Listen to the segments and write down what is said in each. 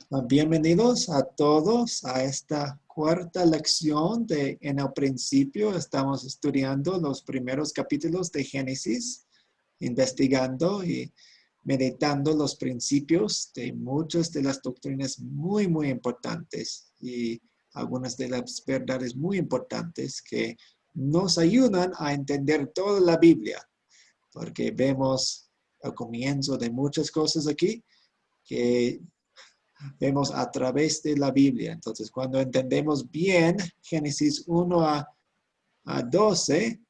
Bienvenidos a todos a esta cuarta lección de En el principio. Estamos estudiando los primeros capítulos de Génesis, investigando y meditando los principios de muchas de las doctrinas muy importantes y algunas de las verdades muy importantes que nos ayudan a entender toda la Biblia, porque vemos el comienzo de muchas cosas aquí que vemos a través de la Biblia. Entonces, cuando entendemos bien Génesis 1 a 12,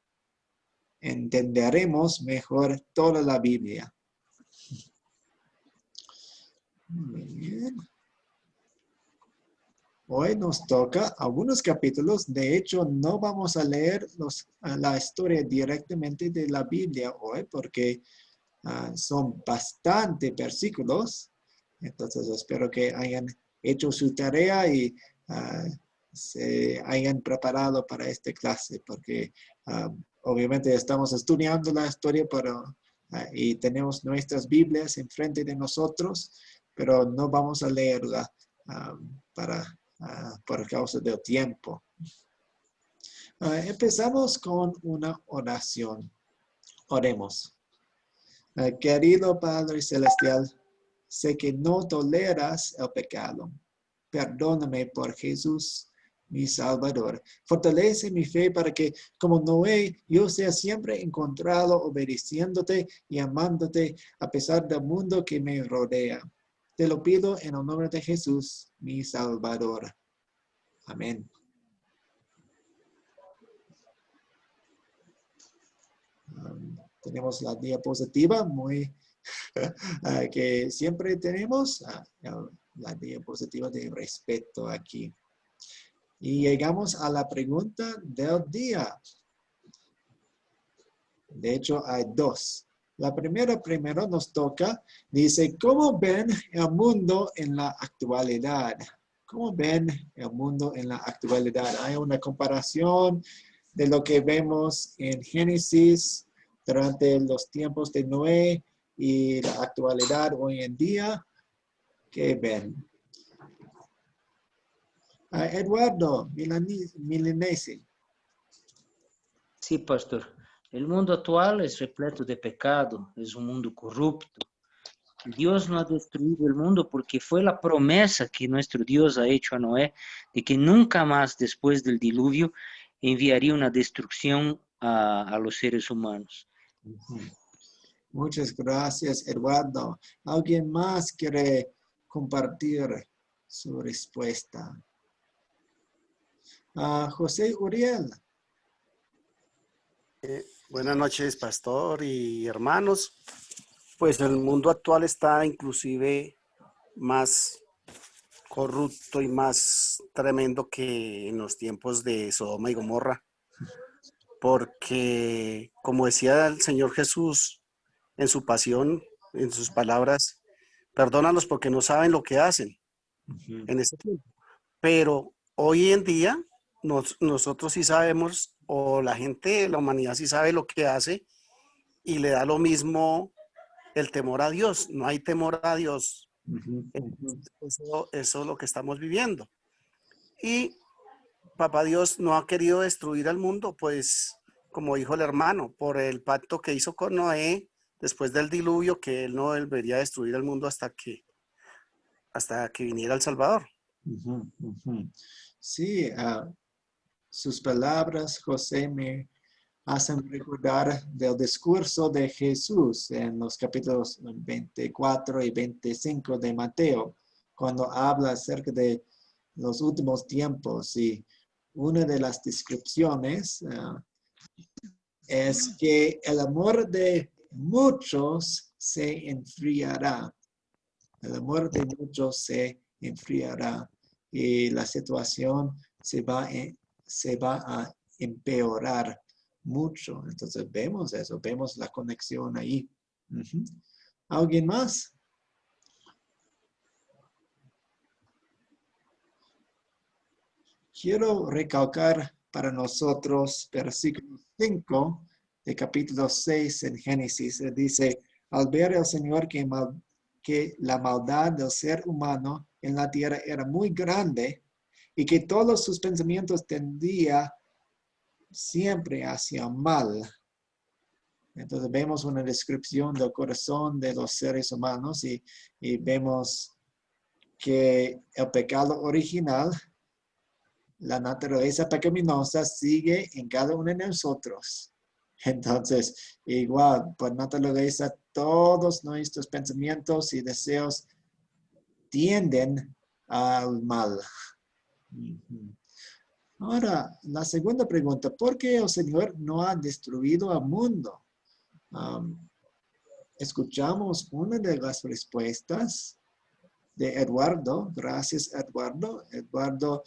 entenderemos mejor toda la Biblia. Muy bien. Hoy nos toca algunos capítulos. De hecho, no vamos a leer la historia directamente de la Biblia hoy porque son bastante versículos. Entonces, espero que hayan hecho su tarea y se hayan preparado para esta clase, porque obviamente estamos estudiando la historia y tenemos nuestras Biblias enfrente de nosotros, pero no vamos a leerla por causa del tiempo. Empezamos con una oración. Oremos. Querido Padre Celestial, sé que no toleras el pecado. Perdóname por Jesús, mi Salvador. Fortalece mi fe para que, como Noé, yo sea siempre encontrado obedeciéndote y amándote a pesar del mundo que me rodea. Te lo pido en el nombre de Jesús, mi Salvador. Amén. Tenemos la diapositiva que siempre tenemos, la diapositiva de respeto aquí. Y llegamos a la pregunta del día. De hecho, hay dos. La primero nos toca, dice, ¿cómo ven el mundo en la actualidad? ¿Cómo ven el mundo en la actualidad? Hay una comparación de lo que vemos en Génesis durante los tiempos de Noé y la actualidad hoy en día. ¿Qué ven? Eduardo Milanesi. Sí, pastor. El mundo actual es repleto de pecado, es un mundo corrupto. Dios no ha destruido el mundo porque fue la promesa que nuestro Dios ha hecho a Noé de que nunca más después del diluvio enviaría una destrucción a los seres humanos. Muchas gracias, Eduardo. ¿Alguien más quiere compartir su respuesta? José Uriel. Buenas noches, pastor y hermanos. Pues el mundo actual está inclusive más corrupto y más tremendo que en los tiempos de Sodoma y Gomorra, porque como decía el Señor Jesús en su pasión, en sus palabras, perdónalos porque no saben lo que hacen en ese tiempo. Pero hoy en día nosotros sí sabemos, o la gente, la humanidad sí sabe lo que hace y le da lo mismo el temor a Dios. No hay temor a Dios. Eso es lo que estamos viviendo. Y Papá Dios no ha querido destruir al mundo, pues como dijo el hermano, por el pacto que hizo con Noé después del diluvio, que él no volvería a destruir al mundo hasta que viniera el Salvador. Sí, sus palabras, José, me hacen recordar del discurso de Jesús en los capítulos 24 y 25 de Mateo, cuando habla acerca de los últimos tiempos. Y una de las descripciones es que el amor de muchos se enfriará. El amor de muchos se enfriará y la situación se va a empeorar mucho. Entonces vemos eso, vemos la conexión ahí. ¿Alguien más? Quiero recalcar para nosotros versículo 5 de capítulo 6 en Génesis. Dice, al ver el Señor que que la maldad del ser humano en la tierra era muy grande y que todos sus pensamientos tendían siempre hacia mal. Entonces vemos una descripción del corazón de los seres humanos y vemos que el pecado original, la naturaleza pecaminosa, sigue en cada uno de nosotros. Entonces, igual, por naturaleza, todos nuestros pensamientos y deseos tienden al mal. Ahora, la segunda pregunta, ¿por qué el Señor no ha destruido al mundo? Escuchamos una de las respuestas de Eduardo. Gracias, Eduardo. Eduardo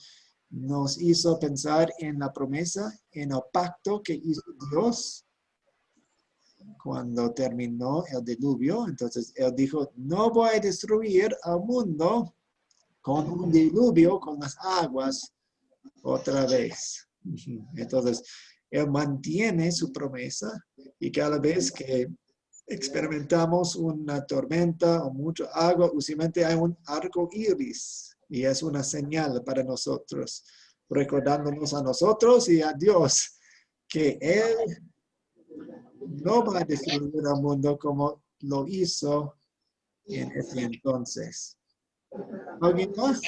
nos hizo pensar en la promesa, en el pacto que hizo Dios cuando terminó el diluvio. Entonces, él dijo, no voy a destruir al mundo con un diluvio, con las aguas, otra vez. Entonces, él mantiene su promesa y cada vez que experimentamos una tormenta o mucha agua, usualmente hay un arco iris y es una señal para nosotros, recordándonos a nosotros y a Dios que Él no va a destruir al mundo como lo hizo en ese entonces. ¿Alguien más?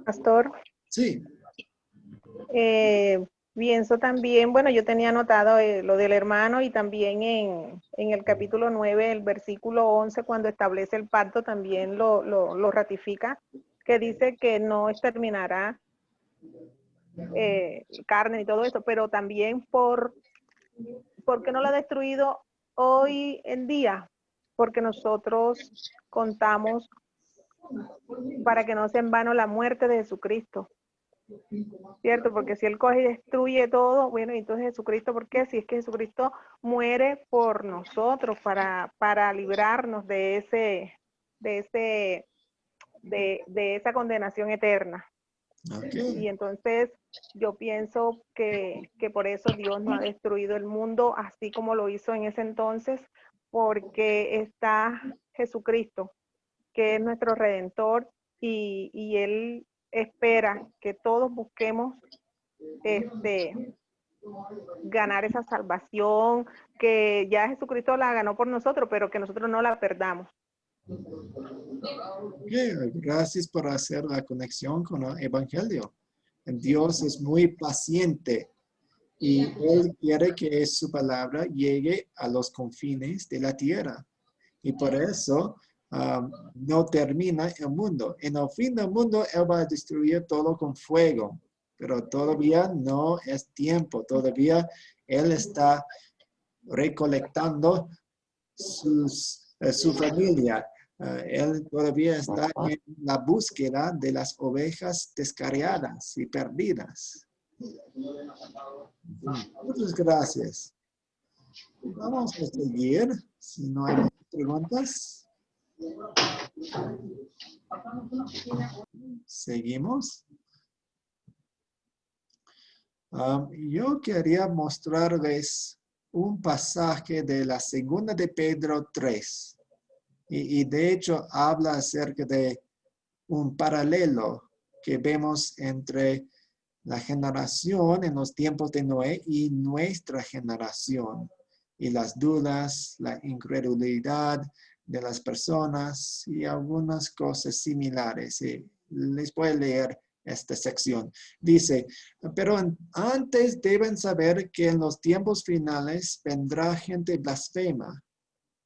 Pastor, Sí. pienso también, bueno, yo tenía anotado lo del hermano y también en el capítulo 9, el versículo 11, cuando establece el pacto, también lo ratifica, que dice que no exterminará carne y todo eso, pero también ¿por qué no lo ha destruido hoy en día? Porque nosotros contamos para que no sea en vano la muerte de Jesucristo. ¿Cierto? Porque si Él coge y destruye todo, bueno, entonces Jesucristo, ¿por qué? Si es que Jesucristo muere por nosotros para librarnos de esa condenación eterna. Okay. Y entonces yo pienso que por eso Dios no ha destruido el mundo así como lo hizo en ese entonces, porque está Jesucristo, que es nuestro Redentor, y Él espera que todos busquemos ganar esa salvación, que ya Jesucristo la ganó por nosotros, pero que nosotros no la perdamos. Gracias por hacer la conexión con el Evangelio. Dios es muy paciente y Él quiere que su palabra llegue a los confines de la tierra. Y por eso no termina el mundo. En el fin del mundo, Él va a destruir todo con fuego. Pero todavía no es tiempo. Todavía Él está recolectando su familia. Él todavía está en la búsqueda de las ovejas descarriadas y perdidas. Muchas gracias. Vamos a seguir, si no hay más preguntas. Seguimos. Yo quería mostrarles un pasaje de la segunda de Pedro 3. Y de hecho habla acerca de un paralelo que vemos entre la generación en los tiempos de Noé y nuestra generación. Y las dudas, la incredulidad de las personas y algunas cosas similares. Les voy a leer esta sección. Dice, pero antes deben saber que en los tiempos finales vendrá gente blasfema,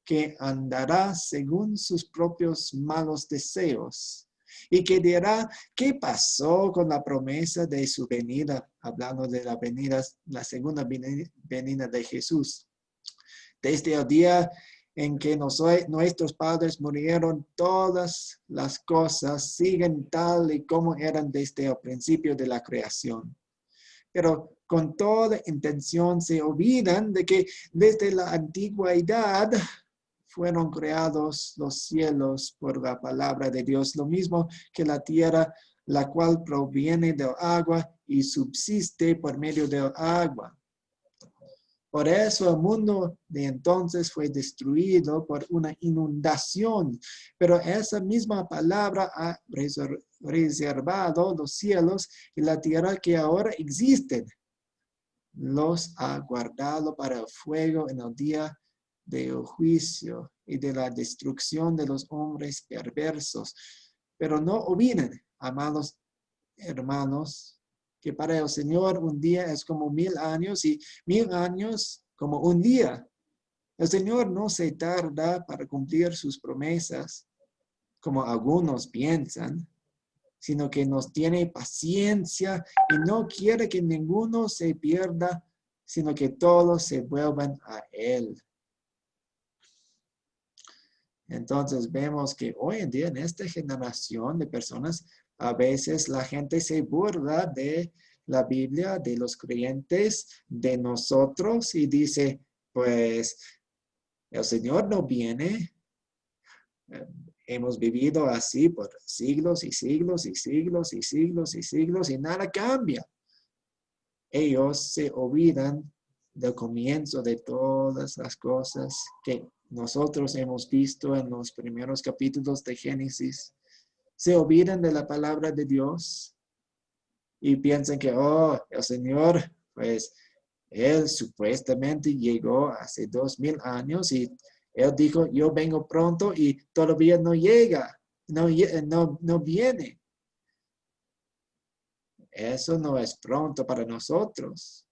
que andará según sus propios malos deseos y que dirá, ¿qué pasó con la promesa de su venida? Hablando de la segunda venida de Jesús. Desde el día en que nuestros padres murieron, todas las cosas siguen tal y como eran desde el principio de la creación. Pero con toda intención se olvidan de que desde la antigüedad fueron creados los cielos por la palabra de Dios, lo mismo que la tierra, la cual proviene del agua y subsiste por medio del agua. Por eso el mundo de entonces fue destruido por una inundación. Pero esa misma palabra ha reservado los cielos y la tierra que ahora existen. Los ha guardado para el fuego en el día del juicio y de la destrucción de los hombres perversos. Pero no olviden, amados hermanos, que para el Señor un día es como 1000 años y 1000 años como un día. El Señor no se tarda para cumplir sus promesas, como algunos piensan, sino que nos tiene paciencia y no quiere que ninguno se pierda, sino que todos se vuelvan a Él. Entonces vemos que hoy en día en esta generación de personas, a veces la gente se burla de la Biblia, de los creyentes, de nosotros y dice, pues el Señor no viene. Hemos vivido así por siglos y siglos y siglos y siglos y siglos y nada cambia. Ellos se olvidan del comienzo de todas las cosas que nosotros hemos visto en los primeros capítulos de Génesis. Se olvidan de la palabra de Dios y piensan que, el Señor, pues, Él supuestamente llegó hace 2000 años y Él dijo, yo vengo pronto y todavía no llega, no viene. Eso no es pronto para nosotros,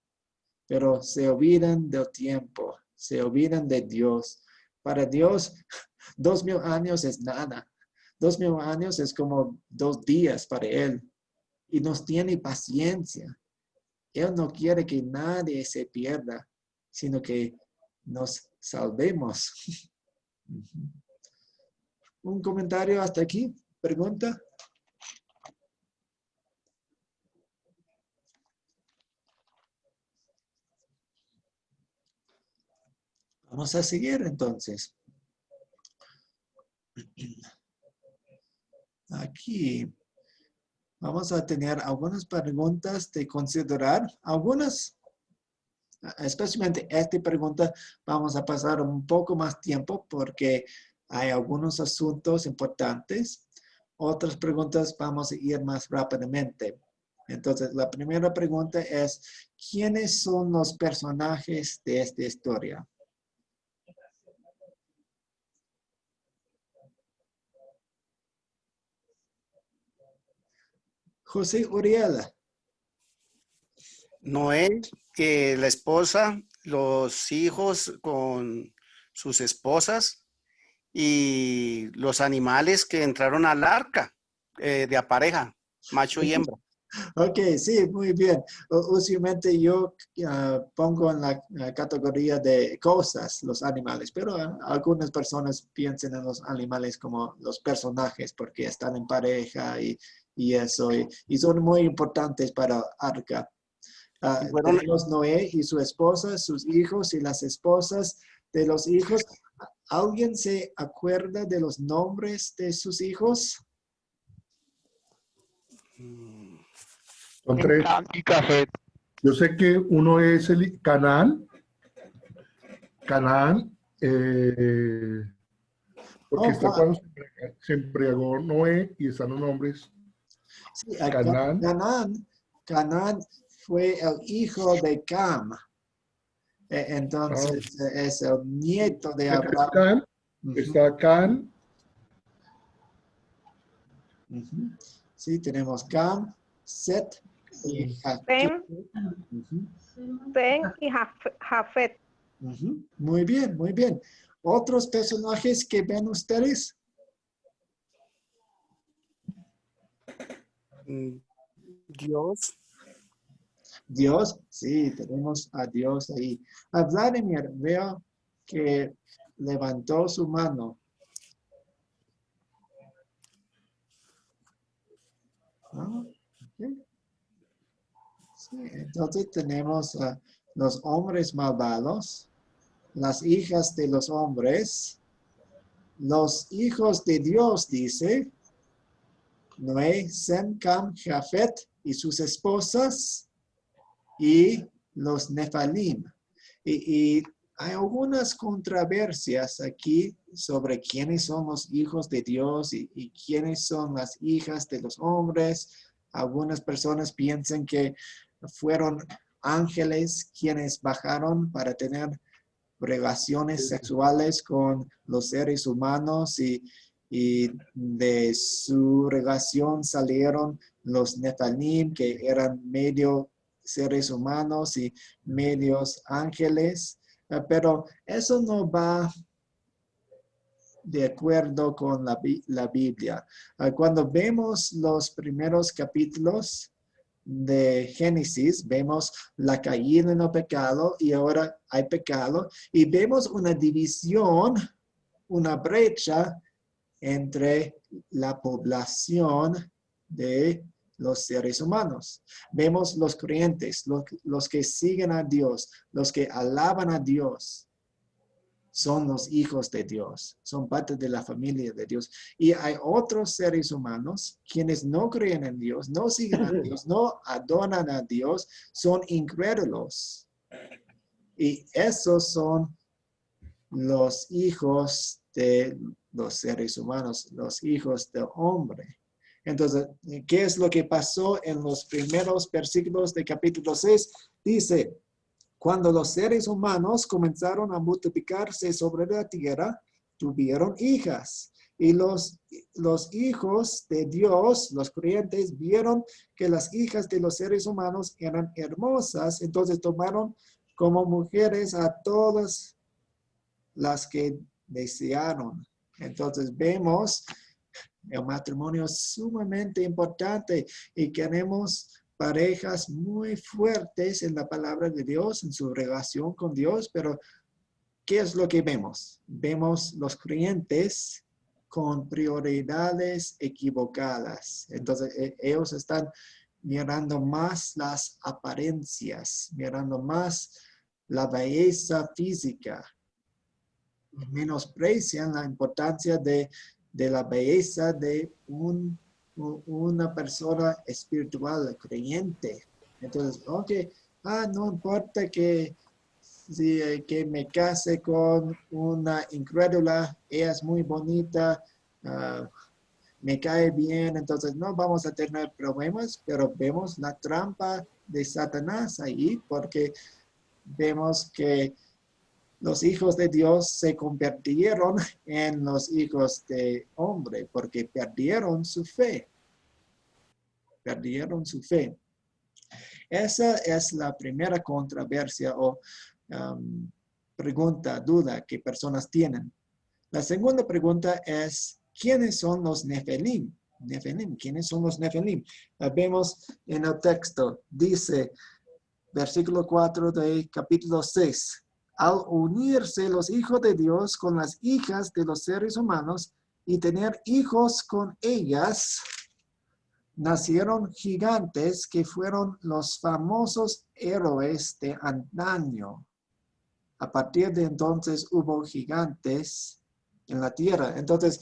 pero se olvidan del tiempo, se olvidan de Dios. Para Dios, 2000 años es nada. 2000 años es como 2 días para Él. Y nos tiene paciencia. Él no quiere que nadie se pierda, sino que nos salvemos. ¿Un comentario hasta aquí? ¿Pregunta? Vamos a seguir entonces. Aquí vamos a tener algunas preguntas de considerar. Algunas, especialmente esta pregunta, vamos a pasar un poco más tiempo porque hay algunos asuntos importantes. Otras preguntas vamos a ir más rápidamente. Entonces, la primera pregunta es, ¿quiénes son los personajes de esta historia? José Uriel. Noé, la esposa, los hijos con sus esposas y los animales que entraron al arca de a pareja, macho y hembra. Ok, sí, muy bien. Usualmente yo pongo en la categoría de cosas los animales, pero algunas personas piensan en los animales como los personajes porque están en pareja y eso, y son muy importantes para el arca. Tenemos Noé y su esposa, sus hijos y las esposas de los hijos. ¿Alguien se acuerda de los nombres de sus hijos? Son 3. Yo sé que uno es el Canaán. Porque está cuando se embriagó Noé y están los nombres. Sí, Canaán fue el hijo de Cam. Entonces es el nieto de Abraham. Está Can. Sí, tenemos Cam, Set y Jafet. Sem y Jafet. Muy bien, muy bien. ¿Otros personajes que ven ustedes? Dios, sí, tenemos a Dios ahí. A Vladimir, veo que levantó su mano. Okay. Sí, entonces tenemos a los hombres malvados, las hijas de los hombres, los hijos de Dios, dice, Noé, Sem, Cam, Jafet y sus esposas, y los Nefalim. Y hay algunas controversias aquí sobre quiénes son los hijos de Dios y quiénes son las hijas de los hombres. Algunas personas piensan que fueron ángeles quienes bajaron para tener relaciones sexuales con los seres humanos y de su relación salieron los Nefilim, que eran medio seres humanos y medios ángeles, pero eso no va de acuerdo con la Biblia. Cuando vemos los primeros capítulos de Génesis, vemos la caída en el pecado y ahora hay pecado y vemos una división, una brecha entre la población de los seres humanos. Vemos los creyentes, los que siguen a Dios, los que alaban a Dios, son los hijos de Dios, son parte de la familia de Dios. Y hay otros seres humanos quienes no creen en Dios, no siguen a Dios, no adoran a Dios, son incrédulos. Y esos son los hijos de los seres humanos, los hijos del hombre. Entonces, ¿qué es lo que pasó en los primeros versículos de capítulo 6? Dice, cuando los seres humanos comenzaron a multiplicarse sobre la tierra, tuvieron hijas. Y los hijos de Dios, los creyentes, vieron que las hijas de los seres humanos eran hermosas. Entonces tomaron como mujeres a todas las que desearon. Entonces vemos el matrimonio es sumamente importante y queremos parejas muy fuertes en la palabra de Dios, en su relación con Dios, pero ¿qué es lo que vemos? Vemos los creyentes con prioridades equivocadas. Entonces, ellos están mirando más las apariencias, mirando más la belleza física. Menosprecian la importancia de la belleza de una persona espiritual, creyente. Entonces, no importa que me case con una incrédula, ella es muy bonita, me cae bien, entonces no vamos a tener problemas, pero vemos la trampa de Satanás ahí, porque vemos que los hijos de Dios se convirtieron en los hijos de hombre porque perdieron su fe. Perdieron su fe. Esa es la primera controversia o pregunta, duda que personas tienen. La segunda pregunta es, ¿quiénes son los Nefilim? ¿Quiénes son los Nefilim? Vemos en el texto, dice, versículo 4 de capítulo 6. Al unirse los hijos de Dios con las hijas de los seres humanos y tener hijos con ellas, nacieron gigantes que fueron los famosos héroes de antaño. A partir de entonces hubo gigantes en la tierra. Entonces,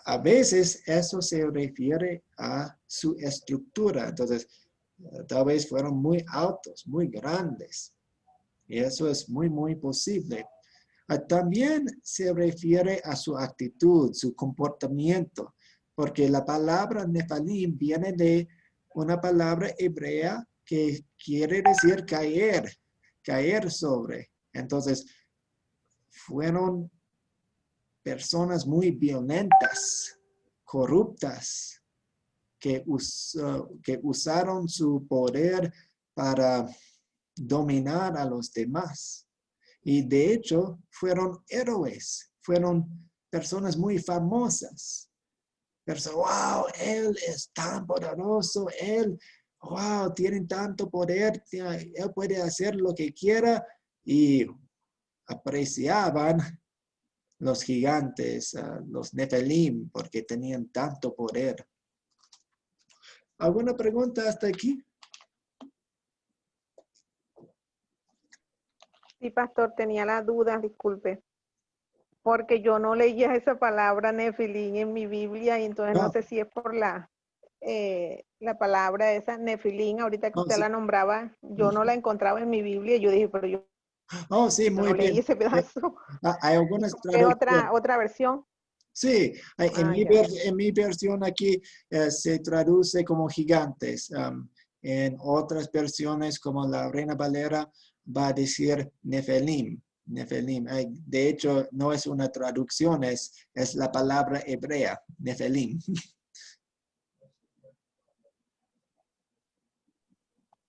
a veces eso se refiere a su estructura. Entonces, tal vez fueron muy altos, muy grandes. Y eso es muy, muy posible. También se refiere a su actitud, su comportamiento, porque la palabra Nefilim viene de una palabra hebrea que quiere decir caer sobre. Entonces, fueron personas muy violentas, corruptas, que usaron su poder para dominar a los demás. Y de hecho, fueron héroes, fueron personas muy famosas. Wow, él es tan poderoso, wow, tiene tanto poder, él puede hacer lo que quiera y apreciaban los gigantes, los Nefilim, porque tenían tanto poder. ¿Alguna pregunta hasta aquí? Sí, pastor, tenía la duda, disculpe, porque yo no leía esa palabra Nefilim en mi Biblia y entonces no sé si es por la la palabra esa, nefilín, ahorita que Oh, usted sí. la nombraba, yo no la encontraba en mi Biblia. Yo dije, pero yo Oh, sí, no muy leí bien. ese pedazo. Hay algunas ¿Qué traducciones. otra versión? Sí, Ah, ya. en mi versión aquí se traduce como gigantes. En otras versiones, como la Reina Valera, va a decir Nefelim. Nefelim. De hecho, no es una traducción, es la palabra hebrea, Nefelim.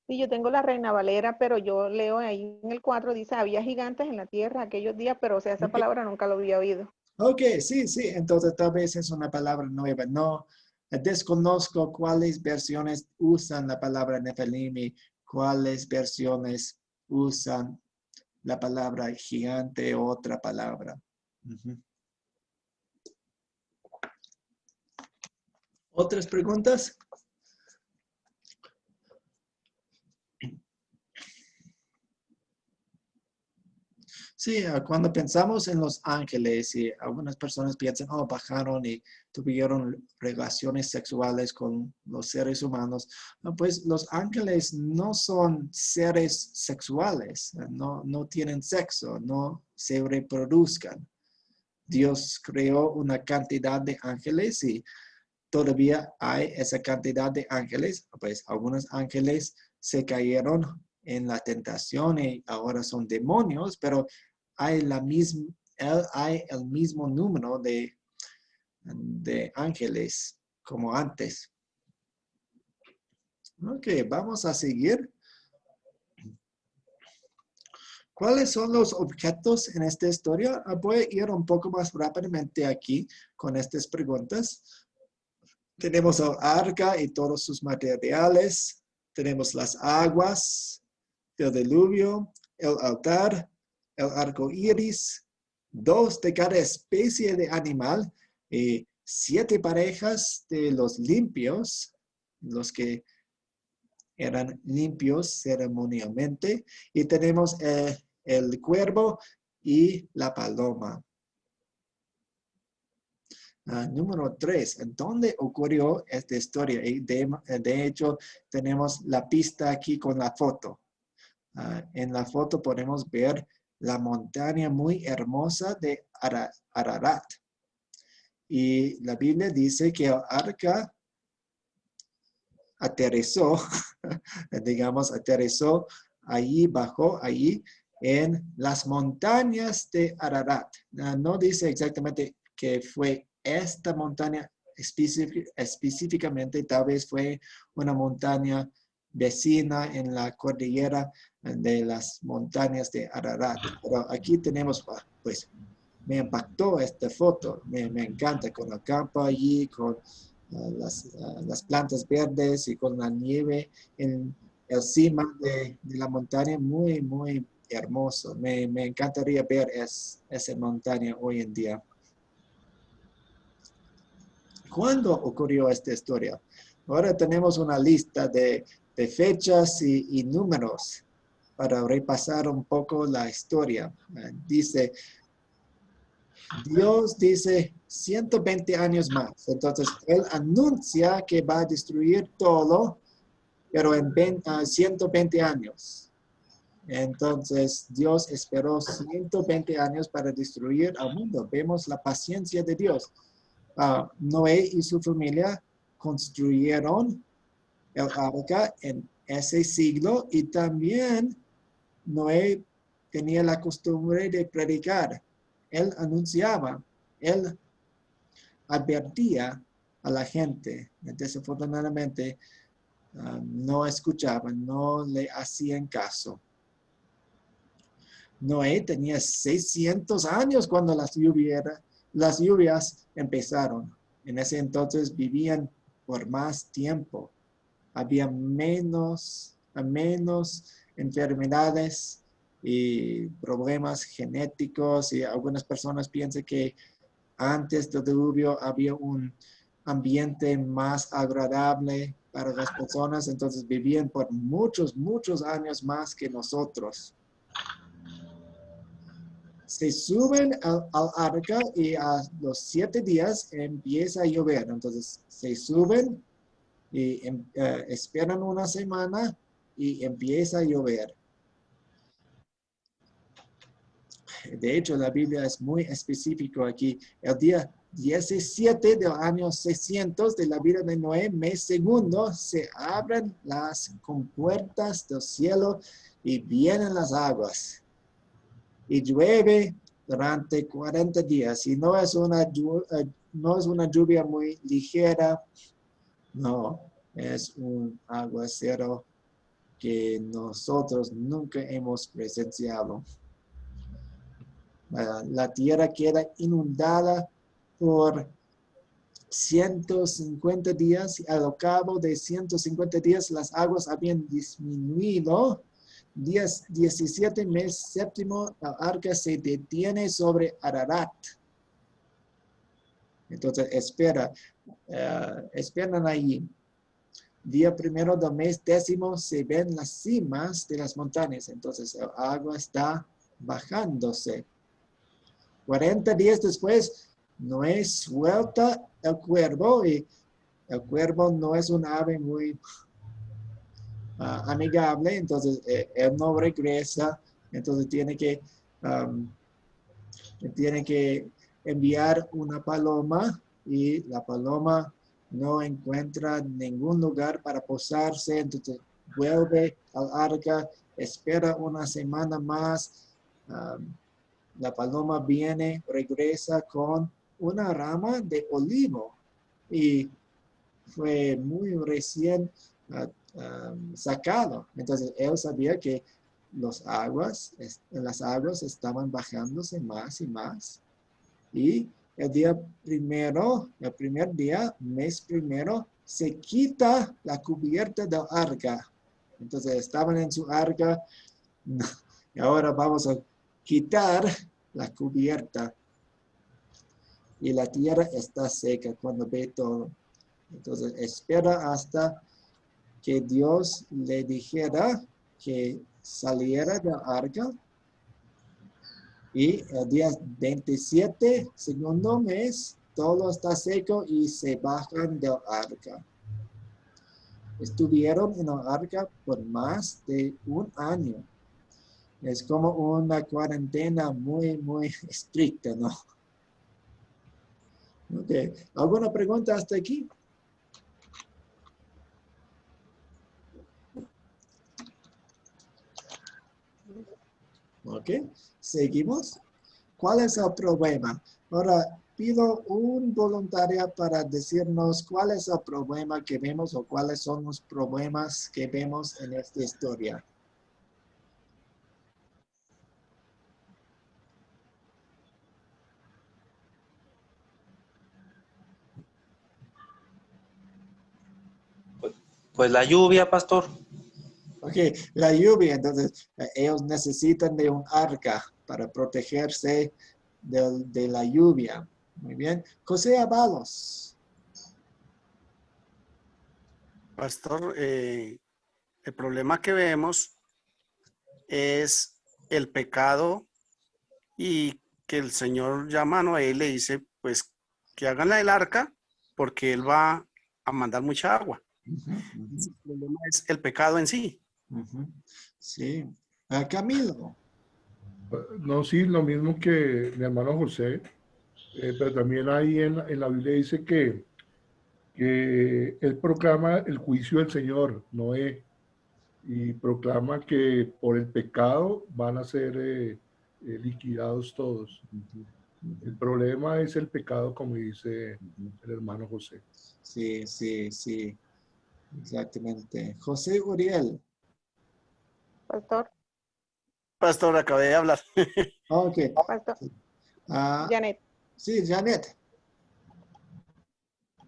Sí, yo tengo la Reina Valera, pero yo leo ahí en el 4, dice, había gigantes en la tierra aquellos días, pero o sea, esa palabra nunca lo había oído. Ok, sí, sí, entonces tal vez es una palabra nueva. No, desconozco cuáles versiones usan la palabra Nefelim y cuáles versiones usan la palabra gigante o otra palabra. ¿Otras preguntas? Sí, cuando pensamos en los ángeles y algunas personas piensan, oh, bajaron y tuvieron relaciones sexuales con los seres humanos, pues los ángeles no son seres sexuales, no tienen sexo, no se reproduzcan. Dios creó una cantidad de ángeles y todavía hay esa cantidad de ángeles, pues algunos ángeles se cayeron en la tentación y ahora son demonios, pero hay hay el mismo número de ángeles como antes. Ok, vamos a seguir. ¿Cuáles son los objetos en esta historia? Voy a ir un poco más rápidamente aquí con estas preguntas. Tenemos el arca y todos sus materiales. Tenemos las aguas, el diluvio, el altar, el arco iris, 2 de cada especie de animal y 7 parejas de los limpios, los que eran limpios ceremonialmente. Y tenemos el cuervo y la paloma. Número 3, ¿dónde ocurrió esta historia? Y de hecho, tenemos la pista aquí con la foto. En la foto podemos ver la montaña muy hermosa de Ararat. Y la Biblia dice que el arca aterrizó, digamos, aterrizó allí, bajó allí en las montañas de Ararat. No dice exactamente que fue esta montaña específicamente, tal vez fue una montaña vecina en la cordillera de las montañas de Ararat. Pero aquí tenemos, pues, me impactó esta foto, me encanta con el campo allí, con las plantas verdes y con la nieve en el cima de la montaña, muy, muy hermoso. Me encantaría ver esa montaña hoy en día. ¿Cuándo ocurrió esta historia? Ahora tenemos una lista de fechas y números para repasar un poco la historia. Dice, Dios dice 120 años más. Entonces, Él anuncia que va a destruir todo, pero en 120 años. Entonces, Dios esperó 120 años para destruir al mundo. Vemos la paciencia de Dios. Noé y su familia construyeron el arca en ese siglo y también Noé tenía la costumbre de predicar. Él anunciaba, él advertía a la gente. Desafortunadamente, no escuchaban, no le hacían caso. Noé tenía 600 años cuando las lluvias empezaron. En ese entonces vivían por más tiempo. Había menos enfermedades y problemas genéticos y algunas personas piensan que antes del diluvio había un ambiente más agradable para las personas, entonces vivían por muchos años más que nosotros. Se suben al arca y a los 7 días empieza a llover. Entonces se suben y esperan una semana y empieza a llover. De hecho, la Biblia es muy específico aquí. El día 17 del año 600 de la vida de Noé, mes segundo, se abren las compuertas del cielo y vienen las aguas. Y llueve durante 40 días. Y no es una lluvia muy ligera, no, es un aguacero que nosotros nunca hemos presenciado. La tierra queda inundada por 150 días. Y al cabo de 150 días las aguas habían disminuido. 17 mes séptimo, el arca se detiene sobre Ararat. Entonces esperan allí. Día primero del mes décimo se ven las cimas de las montañas. Entonces el agua está bajándose. 40 días después, Noé suelta el cuervo, y el cuervo no es un ave muy amigable, entonces él no regresa, entonces tiene que enviar una paloma, y la paloma no encuentra ningún lugar para posarse, entonces vuelve al arca, espera una semana más. La paloma viene, regresa con una rama de olivo, y fue muy recién sacado. Entonces él sabía que las aguas estaban bajándose más y más. Y el primer día, mes primero, se quita la cubierta del arca. Entonces estaban en su arca, y ahora vamos a quitar la cubierta. Y la tierra está seca cuando ve todo. Entonces espera hasta que Dios le dijera que saliera del arca. Y el día 27, segundo mes, todo está seco y se bajan del arca. Estuvieron en el arca por más de un año. Es como una cuarentena muy, muy estricta, ¿no? Ok. ¿Alguna pregunta hasta aquí? Ok. Seguimos. ¿Cuál es el problema? Ahora pido un voluntario para decirnos cuál es el problema que vemos, o cuáles son los problemas que vemos en esta historia. Pues la lluvia, pastor. Ok, la lluvia, entonces ellos necesitan de un arca para protegerse de la lluvia. Muy bien. José Avalos. Pastor, el problema que vemos es el pecado, y que el Señor llama a Noé y le dice, pues, que hagan la del arca porque él va a mandar mucha agua. El problema es el pecado en sí. Sí. Camilo. No, sí, lo mismo que mi hermano José, pero también ahí en la Biblia dice que él proclama el juicio del Señor, Noé, y proclama que por el pecado van a ser liquidados todos. El problema es el pecado, como dice el hermano José. Sí, sí, sí. Exactamente. José Uriel. Pastor. Pastor, acabé de hablar. Ok. Pastor. Ah, Janet. sí, Janet.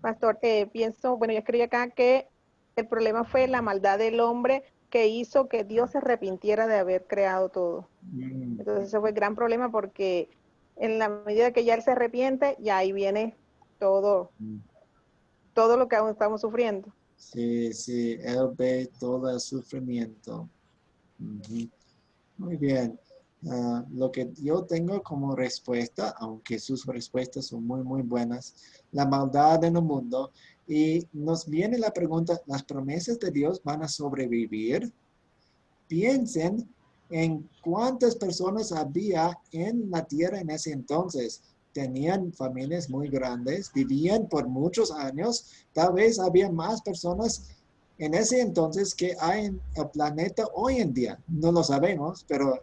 Pastor, pienso, bueno, yo escribí acá que el problema fue la maldad del hombre que hizo que Dios se arrepintiera de haber creado todo. Entonces ese fue el gran problema, porque en la medida que ya él se arrepiente, ya ahí viene todo lo que aún estamos sufriendo. Sí, sí, él ve todo el sufrimiento. Muy bien. Lo que yo tengo como respuesta, aunque sus respuestas son muy, muy buenas, la maldad en el mundo. Y nos viene la pregunta, ¿las promesas de Dios van a sobrevivir? Piensen en cuántas personas había en la tierra en ese entonces. Tenían familias muy grandes, vivían por muchos años. Tal vez había más personas en ese entonces que hay en el planeta hoy en día. No lo sabemos, pero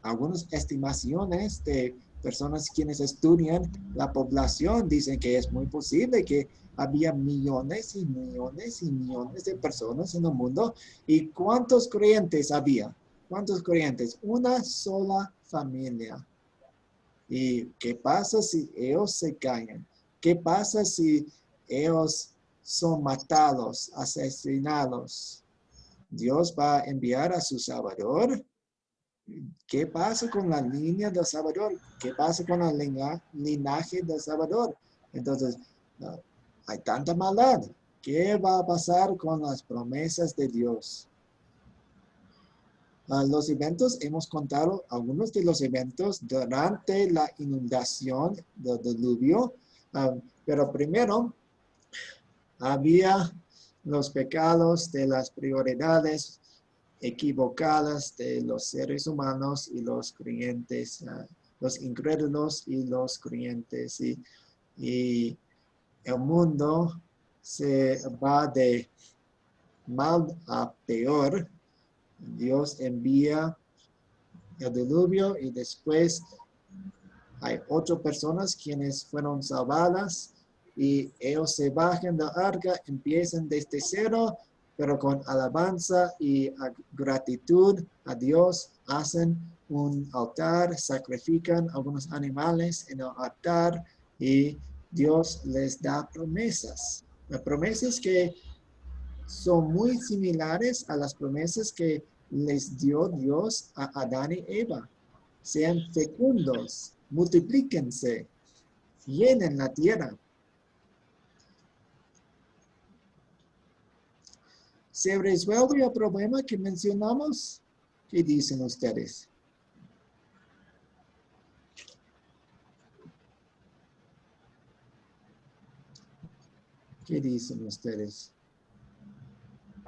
algunas estimaciones de personas quienes estudian la población dicen que es muy posible que había millones y millones y millones de personas en el mundo. ¿Y cuántos creyentes había? ¿Cuántos creyentes? Una sola familia. ¿Y qué pasa si ellos se caen? ¿Qué pasa si ellos son matados, asesinados? Dios va a enviar a su Salvador. ¿Qué pasa con la línea del Salvador? ¿Qué pasa con el linaje del Salvador? Entonces, hay tanta maldad. ¿Qué va a pasar con las promesas de Dios? Los eventos, hemos contado algunos de los eventos durante la inundación del diluvio, pero primero había los pecados de las prioridades equivocadas de los seres humanos y los creyentes, los incrédulos y los creyentes. Y el mundo se va de mal a peor. Dios envía el diluvio y después hay 8 personas quienes fueron salvadas y ellos se bajan del arca, empiezan desde cero, pero con alabanza y gratitud a Dios hacen un altar, sacrifican algunos animales en el altar y Dios les da promesas. Las promesas que son muy similares a las promesas que les dio Dios a Adán y Eva. Sean fecundos, multiplíquense, llenen la tierra. ¿Se resuelve el problema que mencionamos? ¿Qué dicen ustedes? ¿Qué dicen ustedes?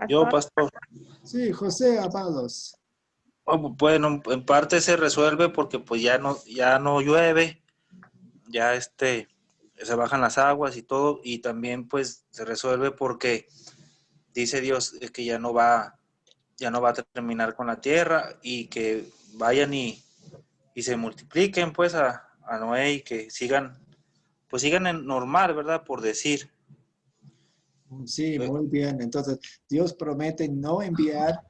Yo, Pastor, pastor, Sí, José Avalos. bueno, en parte se resuelve porque pues ya no llueve, ya se bajan las aguas y todo, y también pues se resuelve porque dice Dios que ya no va a terminar con la tierra y que vayan y se multipliquen pues a Noé y que sigan en normal, ¿verdad? Por decir. Sí, muy bien. Entonces, Dios promete no enviar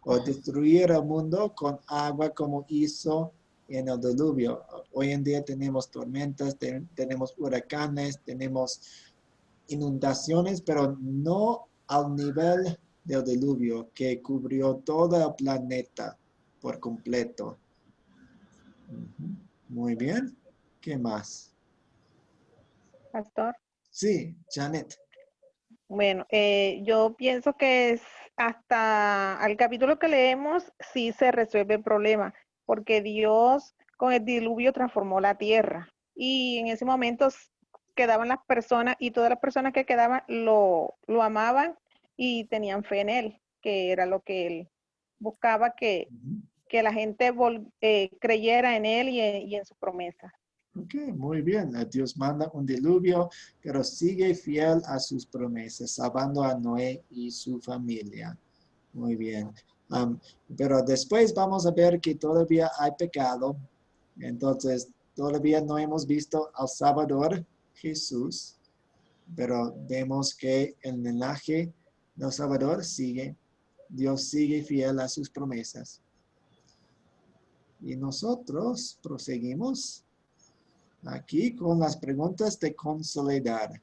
o destruir el mundo con agua como hizo en el diluvio. Hoy en día tenemos tormentas, tenemos huracanes, tenemos inundaciones, pero no al nivel del diluvio que cubrió todo el planeta por completo. Muy bien. ¿Qué más? pastor. Sí, Janet. Bueno, yo pienso que hasta al capítulo que leemos sí se resuelve el problema, porque Dios con el diluvio transformó la tierra y en ese momento quedaban las personas y todas las personas que quedaban lo amaban y tenían fe en él, que era lo que él buscaba, que la gente creyera en él y en su promesa. Ok, muy bien. Dios manda un diluvio, pero sigue fiel a sus promesas, salvando a Noé y su familia. Muy bien. Pero después vamos a ver que todavía hay pecado. Entonces, todavía no hemos visto al Salvador Jesús, pero vemos que el linaje del Salvador sigue. Dios sigue fiel a sus promesas. Y nosotros proseguimos aquí con las preguntas de consolidar,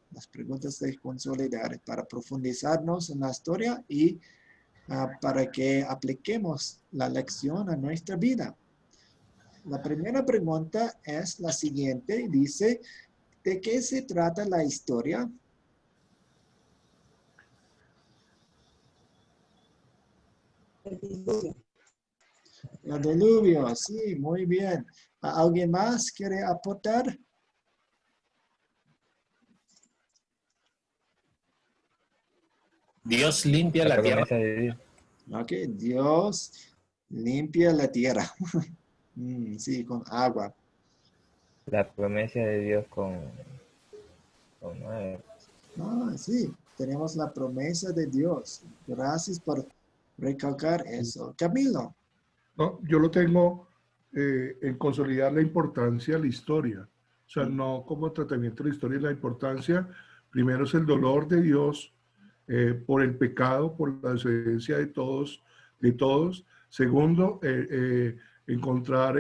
para profundizarnos en la historia y para que apliquemos la lección a nuestra vida. La primera pregunta es la siguiente, dice, ¿de qué se trata la historia? El diluvio, sí, muy bien. ¿Alguien más quiere aportar? Dios limpia la tierra. promesa de Dios. Ok, Dios limpia la tierra. Sí, con agua. La promesa de Dios con Noé. Sí, tenemos la promesa de Dios. Gracias por recalcar eso. Camilo. No, yo lo tengo en consolidar la importancia de la historia. O sea, no como tratamiento de la historia, la importancia, primero es el dolor de Dios por el pecado, por la desobediencia de todos. Segundo, encontrar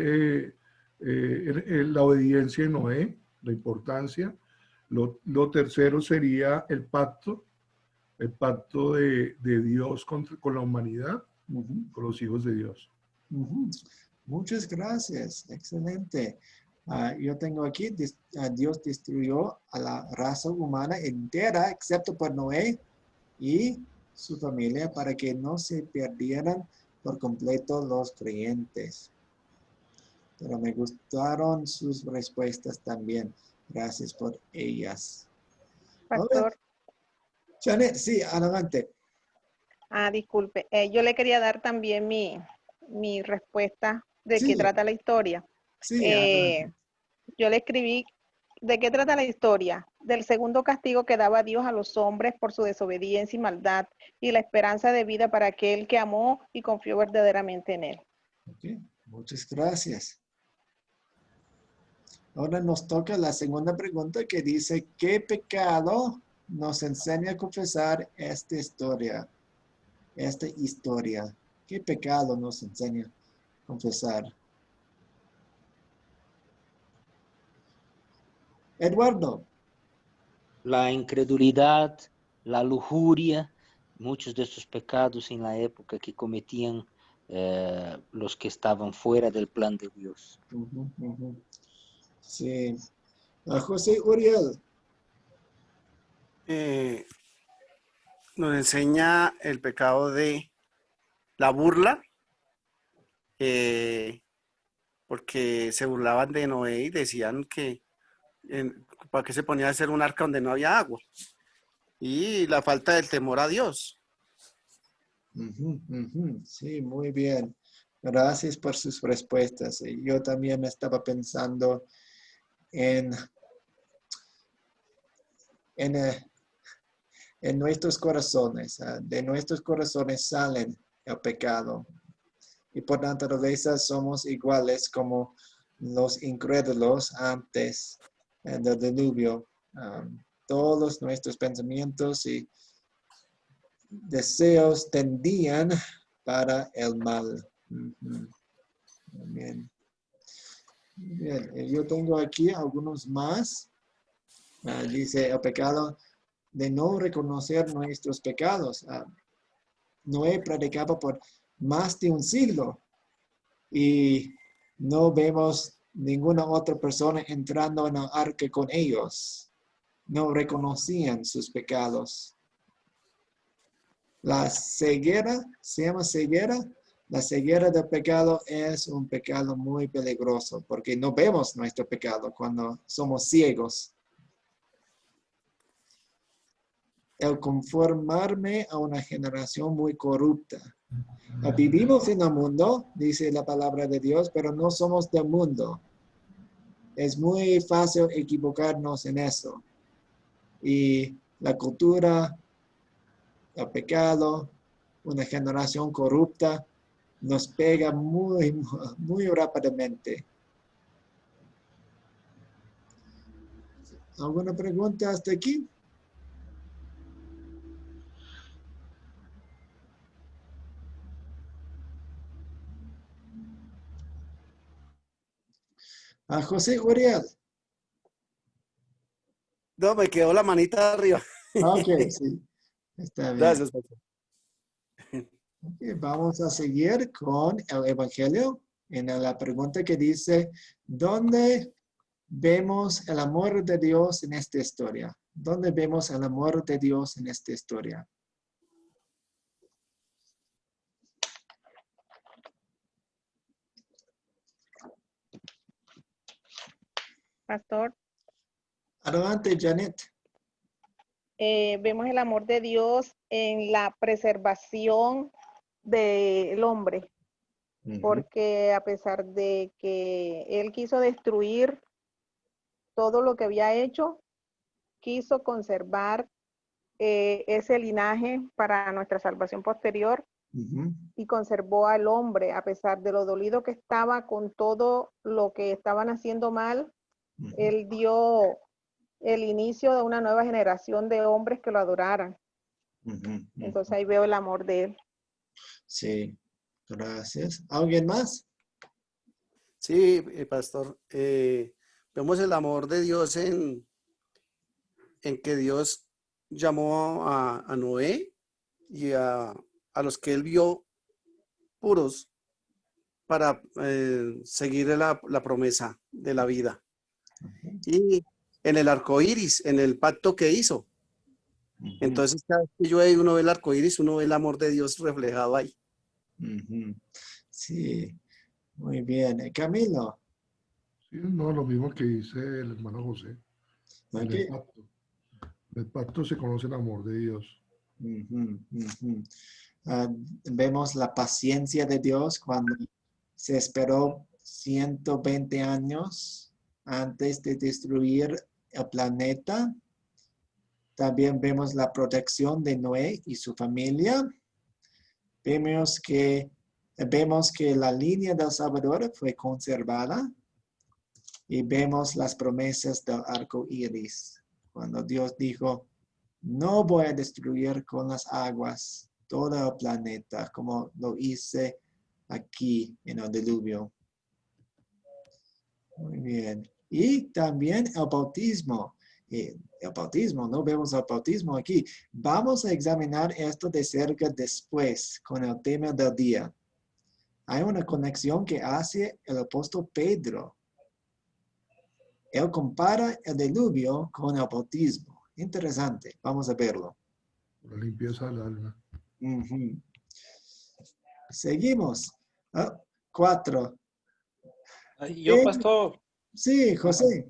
la obediencia de Noé, la importancia. Lo tercero sería el pacto de Dios con la humanidad, con los hijos de Dios. Muchas gracias, excelente. Yo tengo aquí, Dios destruyó a la raza humana entera, excepto por Noé y su familia, para que no se perdieran por completo los creyentes. Pero me gustaron sus respuestas también. Gracias por ellas. Pastor. Janet, sí, adelante. Disculpe. Yo le quería dar también mi respuesta de Sí. qué trata la historia. Sí, adelante. Yo le escribí, ¿de qué trata la historia? Del segundo castigo que daba Dios a los hombres por su desobediencia y maldad, y la esperanza de vida para aquel que amó y confió verdaderamente en él. Ok, muchas gracias. Ahora nos toca la segunda pregunta que dice, ¿qué pecado nos enseña a confesar esta historia? ¿Qué pecado nos enseña a confesar? Eduardo. La incredulidad, la lujuria, muchos de estos pecados en la época que cometían los que estaban fuera del plan de Dios. Sí. José Uriel. Nos enseña el pecado de la burla, porque se burlaban de Noé y decían que para qué se ponía a hacer un arca donde no había agua, y la falta del temor a Dios. Sí, muy bien. Gracias por sus respuestas. Yo también estaba pensando en nuestros corazones. De nuestros corazones salen el pecado. Y por naturaleza somos iguales como los incrédulos antes del diluvio. Todos nuestros pensamientos y deseos tendían para el mal. Bien. Bien. Yo tengo aquí algunos más. Dice el pecado de no reconocer nuestros pecados. Noé predicaba por más de un siglo y no vemos ninguna otra persona entrando en el arca con ellos. No reconocían sus pecados. La ceguera, se llama ceguera. La ceguera del pecado es un pecado muy peligroso porque no vemos nuestro pecado cuando somos ciegos. El conformarme a una generación muy corrupta. Vivimos en el mundo, dice la palabra de Dios, pero no somos del mundo. Es muy fácil equivocarnos en eso. Y la cultura, el pecado, una generación corrupta, nos pega muy, muy rápidamente. ¿Alguna pregunta hasta aquí? José Uriel. No, me quedó la manita arriba. Ok, sí. Está bien. Gracias, pastor. Okay, vamos a seguir con el Evangelio en la pregunta que dice, ¿dónde vemos el amor de Dios en esta historia? ¿Dónde vemos el amor de Dios en esta historia? Pastor. Adelante, Janet. Vemos el amor de Dios en la preservación del hombre, porque a pesar de que Él quiso destruir todo lo que había hecho, quiso conservar ese linaje para nuestra salvación posterior y conservó al hombre, a pesar de lo dolido que estaba con todo lo que estaban haciendo mal. Él dio el inicio de una nueva generación de hombres que lo adoraran. Entonces ahí veo el amor de Él. Sí, gracias. ¿Alguien más? Sí, pastor. Vemos el amor de Dios en que Dios llamó a Noé y a los que él vio puros para seguir la promesa de la vida. Y en el arco iris, en el pacto que hizo. Entonces, cada vez que llueve, uno ve el arco iris, uno ve el amor de Dios reflejado ahí. Sí, muy bien. Camilo. Sí, no, lo mismo que dice el hermano José. En Okay. el pacto se conoce el amor de Dios. Vemos la paciencia de Dios cuando se esperó 120 años antes de destruir el planeta. También vemos la protección de Noé y su familia. Vemos que la línea del Salvador fue conservada. Y vemos las promesas del arco iris. Cuando Dios dijo, no voy a destruir con las aguas todo el planeta como lo hice aquí en el diluvio. Muy bien. Y también el bautismo. No vemos el bautismo aquí. Vamos a examinar esto de cerca después con el tema del día. Hay una conexión que hace el apóstol Pedro. Él compara el diluvio con el bautismo. Interesante. Vamos a verlo. La limpieza del alma. Seguimos. 4. Yo, pastor. Sí, José.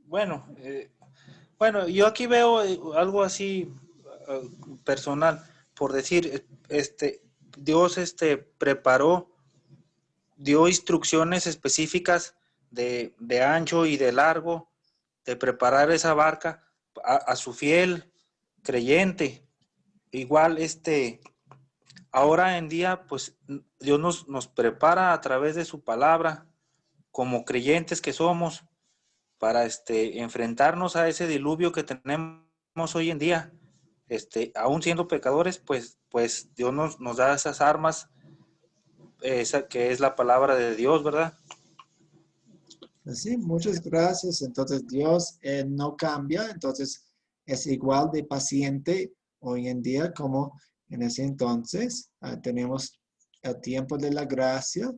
Bueno, yo aquí veo algo así personal, por decir, Dios preparó, dio instrucciones específicas de ancho y de largo, de preparar esa barca a su fiel creyente. Igual, ahora en día, pues, Dios nos prepara a través de su palabra, como creyentes que somos, para enfrentarnos a ese diluvio que tenemos hoy en día. Aún siendo pecadores, pues Dios nos da esas armas, esa que es la palabra de Dios, ¿verdad? Sí, muchas gracias. Entonces Dios no cambia, entonces es igual de paciente hoy en día como en ese entonces. Tenemos el tiempo de la gracia.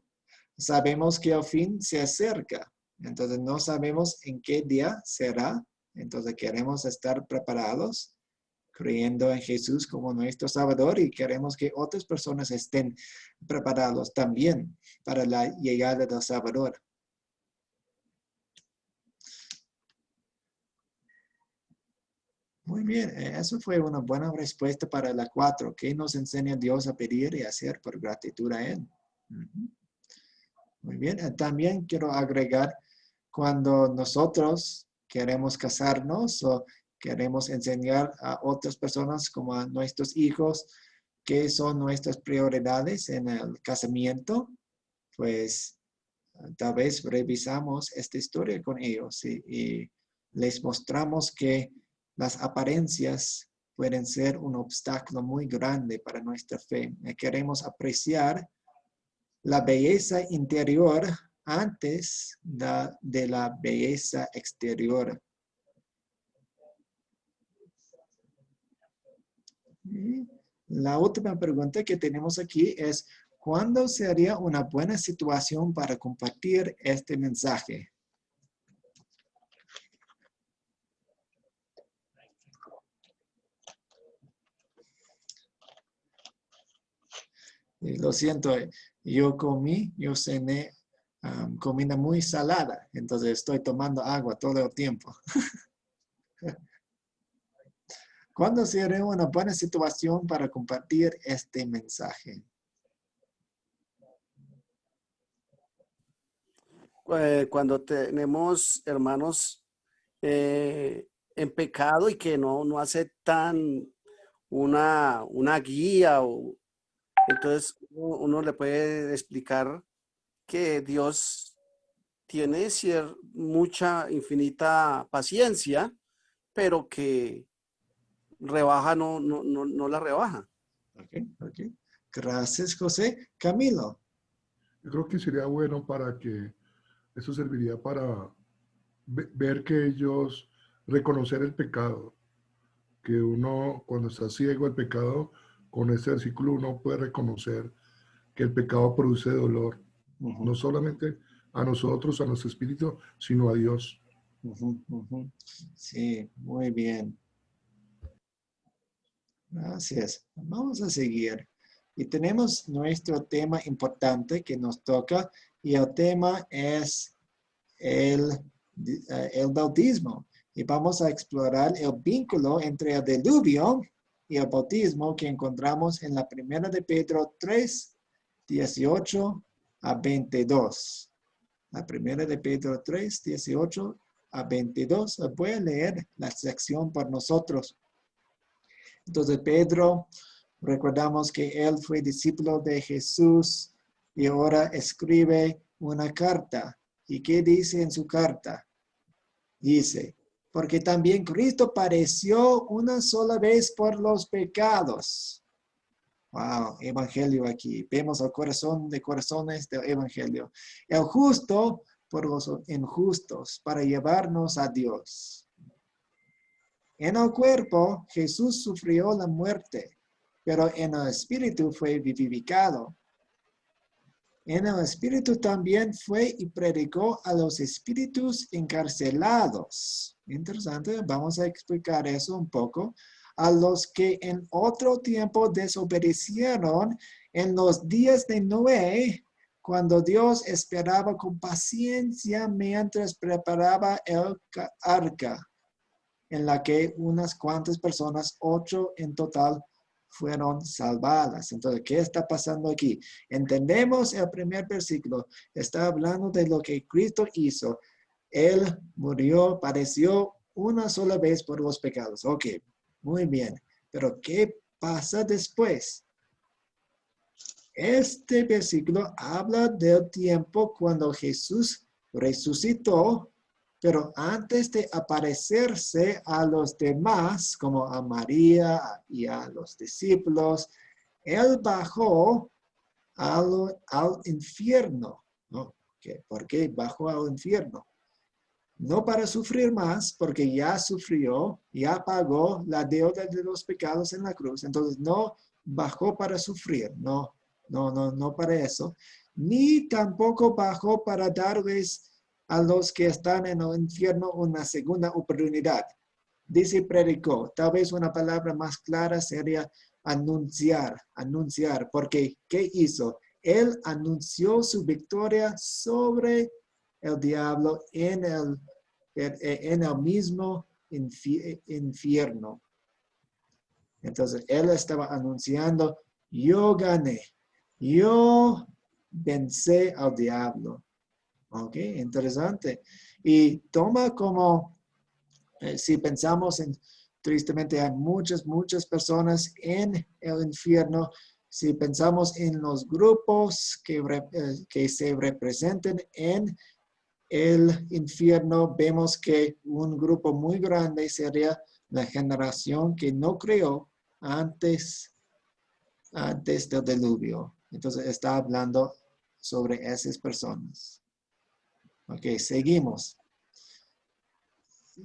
Sabemos que el fin se acerca, entonces no sabemos en qué día será. Entonces queremos estar preparados, creyendo en Jesús como nuestro Salvador, y queremos que otras personas estén preparados también para la llegada del Salvador. Muy bien, eso fue una buena respuesta para la 4. ¿Qué nos enseña Dios a pedir y hacer por gratitud a Él? Muy bien, también quiero agregar, cuando nosotros queremos casarnos o queremos enseñar a otras personas como a nuestros hijos qué son nuestras prioridades en el casamiento, pues tal vez revisamos esta historia con ellos y les mostramos que las apariencias pueden ser un obstáculo muy grande para nuestra fe. Queremos apreciar la belleza interior antes de la belleza exterior. Y la última pregunta que tenemos aquí es, ¿cuándo sería una buena situación para compartir este mensaje? Lo siento, yo cené comida muy salada, entonces estoy tomando agua todo el tiempo. ¿Cuándo sería una buena situación para compartir este mensaje? Cuando tenemos hermanos en pecado y que no aceptan una guía, entonces uno le puede explicar que Dios tiene mucha, infinita paciencia, pero que rebaja no la rebaja. Ok. Gracias, José. Camilo. Yo creo que sería bueno para que eso serviría para ver que ellos, reconocer el pecado, que uno cuando está ciego al pecado, con este versículo uno puede reconocer que el pecado produce dolor, no solamente a nosotros, a nuestro espíritu, sino a Dios. Sí, muy bien. Gracias. Vamos a seguir. Y tenemos nuestro tema importante que nos toca, y el tema es el bautismo. Y vamos a explorar el vínculo entre el diluvio y el bautismo que encontramos en la primera de Pedro 3, 18 a 22. La primera de Pedro 3, 18 a 22. Voy a leer la sección por nosotros. Entonces Pedro, recordamos que él fue discípulo de Jesús y ahora escribe una carta. ¿Y qué dice en su carta? Dice, porque también Cristo padeció una sola vez por los pecados. Wow, evangelio aquí. Vemos el corazón de corazones del evangelio. El justo por los injustos para llevarnos a Dios. En el cuerpo, Jesús sufrió la muerte, pero en el espíritu fue vivificado. En el espíritu también fue y predicó a los espíritus encarcelados. Interesante, vamos a explicar eso un poco. A los que en otro tiempo desobedecieron en los días de Noé, cuando Dios esperaba con paciencia mientras preparaba el arca, en la que unas cuantas personas, 8 en total, fueron salvadas. Entonces, ¿qué está pasando aquí? Entendemos el primer versículo. Está hablando de lo que Cristo hizo. Él murió, padeció una sola vez por los pecados. Ok, muy bien. Pero ¿qué pasa después? Este versículo habla del tiempo cuando Jesús resucitó, pero antes de aparecerse a los demás, como a María y a los discípulos, él bajó al infierno. ¿No? ¿Por qué bajó al infierno? No para sufrir más, porque ya sufrió, ya pagó la deuda de los pecados en la cruz. Entonces no bajó para sufrir, no para eso. Ni tampoco bajó para darles a los que están en el infierno una segunda oportunidad. Dice predicó. Tal vez una palabra más clara sería anunciar, porque ¿qué hizo? Él anunció su victoria sobre el diablo en el mismo infierno. Entonces, él estaba anunciando, yo gané, yo vencí al diablo. Ok, interesante. Y toma como, si pensamos en, tristemente hay muchas personas en el infierno. Si pensamos en los grupos que se representen en el infierno, vemos que un grupo muy grande sería la generación que no creó antes del diluvio. Entonces está hablando sobre esas personas. Ok, seguimos.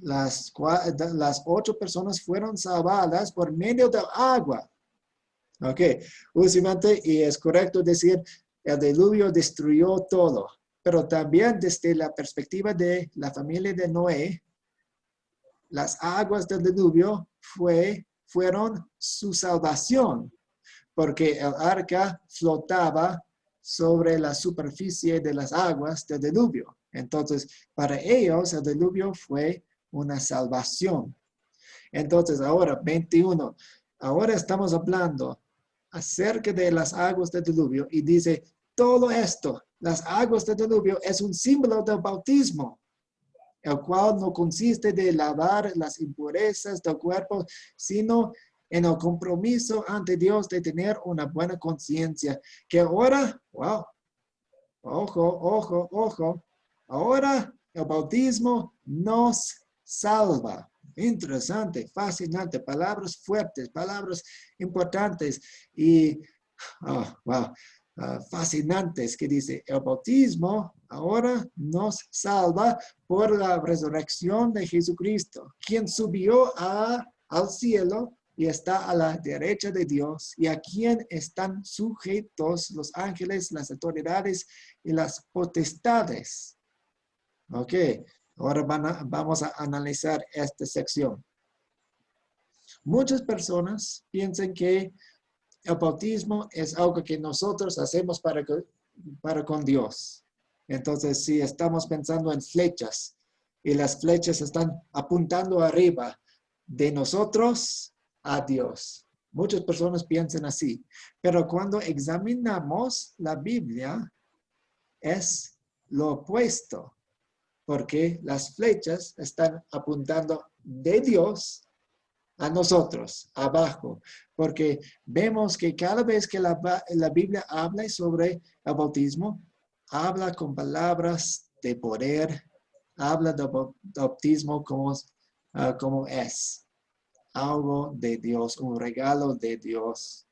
Las 8 personas fueron salvadas por medio del agua. Ok, últimamente, y es correcto decir, el diluvio destruyó todo. Pero también desde la perspectiva de la familia de Noé, las aguas del diluvio fueron su salvación, porque el arca flotaba sobre la superficie de las aguas del diluvio. Entonces, para ellos el diluvio fue una salvación. Entonces, ahora 21. Ahora estamos hablando acerca de las aguas del diluvio y dice, todo esto, las aguas del diluvio es un símbolo del bautismo, el cual no consiste de lavar las impurezas del cuerpo, sino en el compromiso ante Dios de tener una buena conciencia, que ahora, wow, ojo, ahora el bautismo nos salva. Interesante, fascinante, palabras fuertes, palabras importantes y fascinantes que dice, el bautismo ahora nos salva por la resurrección de Jesucristo, quien subió al cielo y está a la derecha de Dios, y a quien están sujetos los ángeles, las autoridades y las potestades. Ok, ahora vamos a analizar esta sección. Muchas personas piensan que el bautismo es algo que nosotros hacemos para con Dios. Entonces, si estamos pensando en flechas y las flechas están apuntando arriba de nosotros a Dios. Muchas personas piensan así, pero cuando examinamos la Biblia es lo opuesto, porque las flechas están apuntando de Dios a nosotros, abajo, porque vemos que cada vez que la Biblia habla sobre el bautismo, habla con palabras de poder, habla del bautismo como es algo de Dios, un regalo de Dios.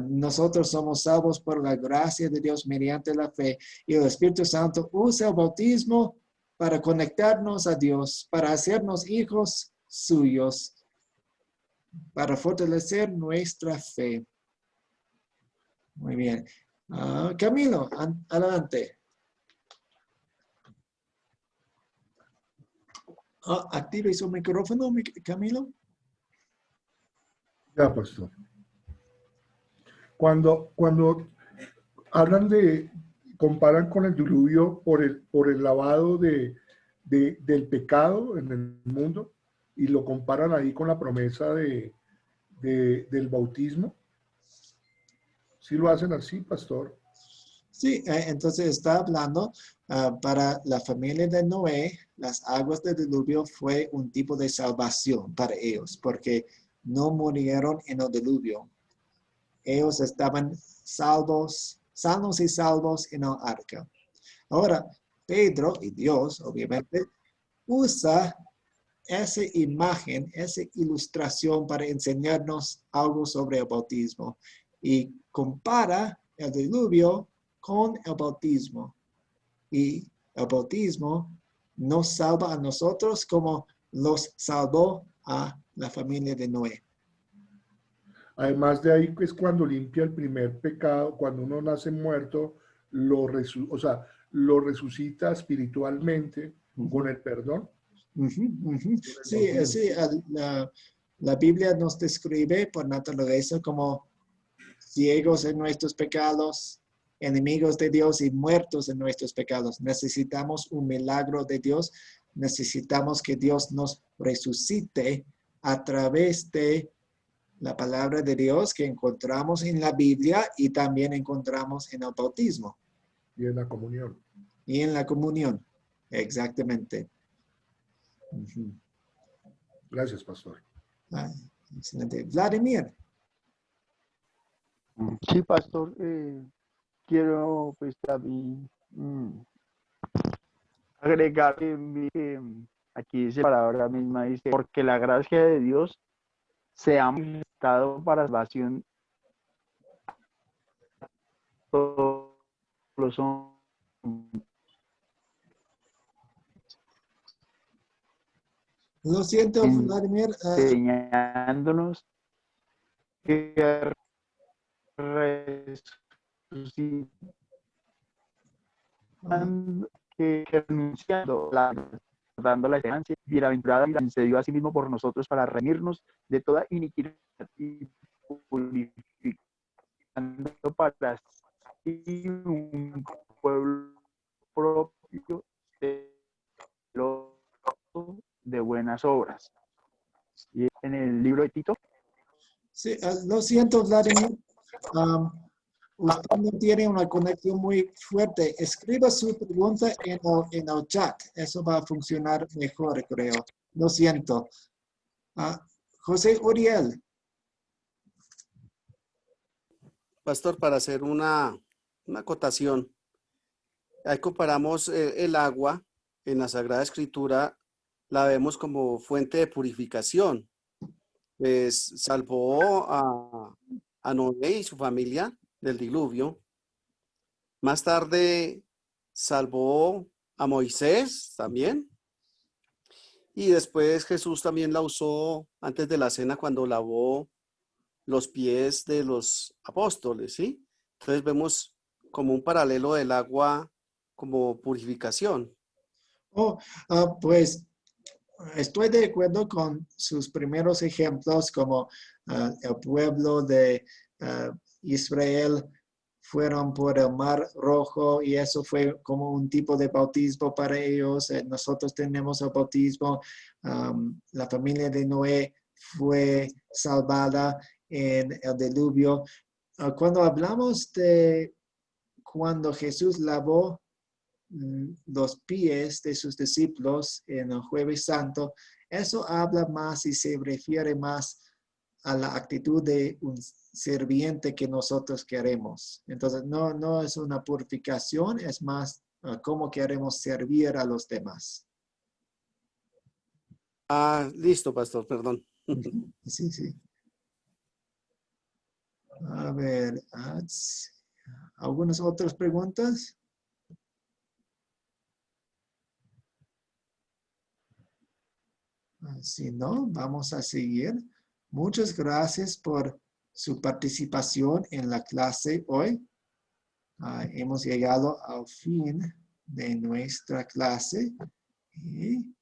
Nosotros somos salvos por la gracia de Dios mediante la fe, y el Espíritu Santo usa el bautismo para conectarnos a Dios, para hacernos hijos suyos, para fortalecer nuestra fe. Muy bien. Camilo, adelante. Active su micrófono, Camilo. Ya, pastor. Cuando hablan comparan con el diluvio por el lavado del pecado en el mundo, y lo comparan ahí con la promesa del bautismo. ¿Sí lo hacen así, pastor? Sí, entonces está hablando para la familia de Noé, las aguas del diluvio fue un tipo de salvación para ellos, porque no murieron en el diluvio. Ellos estaban sanos y salvos en el arca. Ahora, Pedro y Dios, obviamente, usa esa imagen, esa ilustración para enseñarnos algo sobre el bautismo y compara el diluvio con el bautismo. Y el bautismo nos salva a nosotros como los salvó a la familia de Noé. Además de ahí es cuando limpia el primer pecado, cuando uno nace muerto, lo resucita espiritualmente con el perdón. Sí, la Biblia nos describe por naturaleza como ciegos en nuestros pecados, enemigos de Dios y muertos en nuestros pecados. Necesitamos un milagro de Dios. Necesitamos que Dios nos resucite a través de la palabra de Dios que encontramos en la Biblia y también encontramos en el bautismo. Y en la comunión. Y en la comunión, exactamente. Gracias, pastor. Excelente. Vladimir. Sí, pastor. Quiero pues también agregar que aquí dice la palabra misma, dice, porque la gracia de Dios se ha manifestado para salvación a todos los hombres. Lo siento, Vladimir. Enseñándonos que renunciando dando la esperanza, bienaventurada y se dio a sí mismo por nosotros para redimirnos de toda iniquidad y purificando para y un pueblo propio de buenas obras. Y en el libro de Tito. Sí, lo siento, Vladimir. Usted no tiene una conexión muy fuerte. Escriba su pregunta en el chat. Eso va a funcionar mejor, creo. Lo siento. José Uriel. Pastor, para hacer una acotación, ahí comparamos el agua en la Sagrada Escritura, la vemos como fuente de purificación. Pues salvó a Noé y su familia del diluvio. Más tarde salvó a Moisés también. Y después Jesús también la usó antes de la cena cuando lavó los pies de los apóstoles, ¿sí? Entonces vemos como un paralelo del agua como purificación. Pues estoy de acuerdo con sus primeros ejemplos, como el pueblo de Israel fueron por el Mar Rojo y eso fue como un tipo de bautismo para ellos. Nosotros tenemos el bautismo. La familia de Noé fue salvada en el diluvio. Cuando hablamos de cuando Jesús lavó los pies de sus discípulos en el Jueves Santo, eso habla más y se refiere más a la actitud de un sirviente que nosotros queremos. Entonces, no es una purificación, es más cómo queremos servir a los demás. Listo, pastor, perdón. Sí, sí. A ver, ¿algunas otras preguntas? Si no, vamos a seguir. Muchas gracias por su participación en la clase hoy. Hemos llegado al fin de nuestra clase y